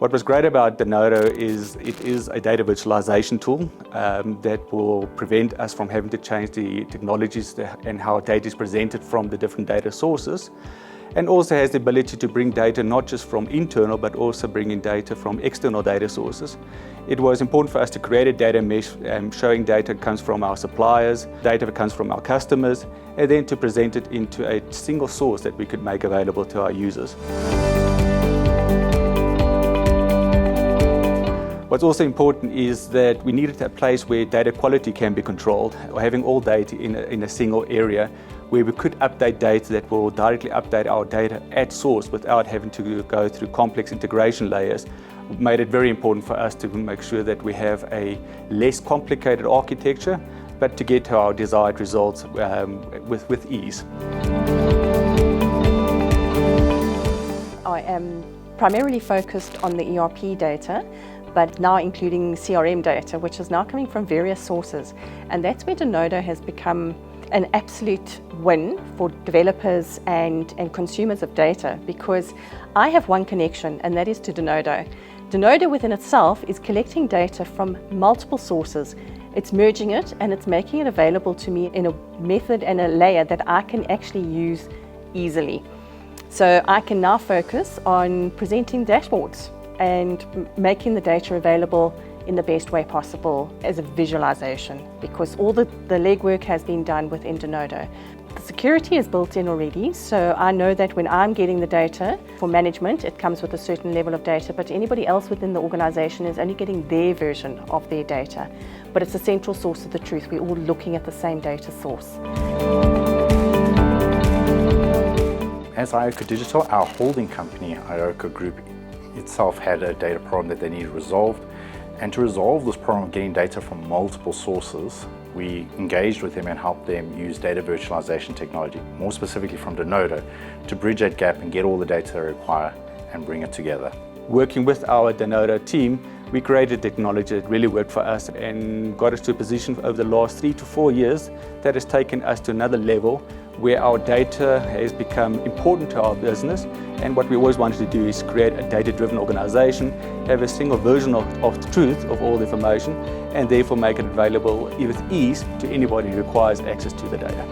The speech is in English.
What was great about Denodo is it is a data virtualization tool that will prevent us from having to change the technologies and how data is presented from the different data sources, and also has the ability to bring data not just from internal but also bringing data from external data sources. It was important for us to create a data mesh showing data comes from our suppliers, data that comes from our customers, and then to present it into a single source that we could make available to our users. What's also important is that we needed a place where data quality can be controlled, or having all data in a single area where we could update data that will directly update our data at source without having to go through complex integration layers. Made it very important for us to make sure that we have a less complicated architecture, but to get to our desired results with ease. I am primarily focused on the ERP data, but now including CRM data, which is now coming from various sources. And that's where Denodo has become an absolute win for developers and consumers of data, because I have one connection, and that is to Denodo. Denodo within itself is collecting data from multiple sources. It's merging it and it's making it available to me in a method and a layer that I can actually use easily. So I can now focus on presenting dashboards and making the data available in the best way possible as a visualization, because all the legwork has been done within Denodo. The security is built in already, so I know that when I'm getting the data for management, it comes with a certain level of data, but anybody else within the organization is only getting their version of their data. But it's a central source of the truth. We're all looking at the same data source. As iOCO Digital, our holding company, iOCO Group, itself had a data problem that they needed resolved. And to resolve this problem of getting data from multiple sources, we engaged with them and helped them use data virtualization technology, more specifically from Denodo, to bridge that gap and get all the data they require and bring it together. Working with our Denodo team, we created technology that really worked for us and got us to a position over the last 3 to 4 years that has taken us to another level where our data has become important to our business. And what we always wanted to do is create a data-driven organization, have a single version of the truth of all the information, and therefore make it available with ease to anybody who requires access to the data.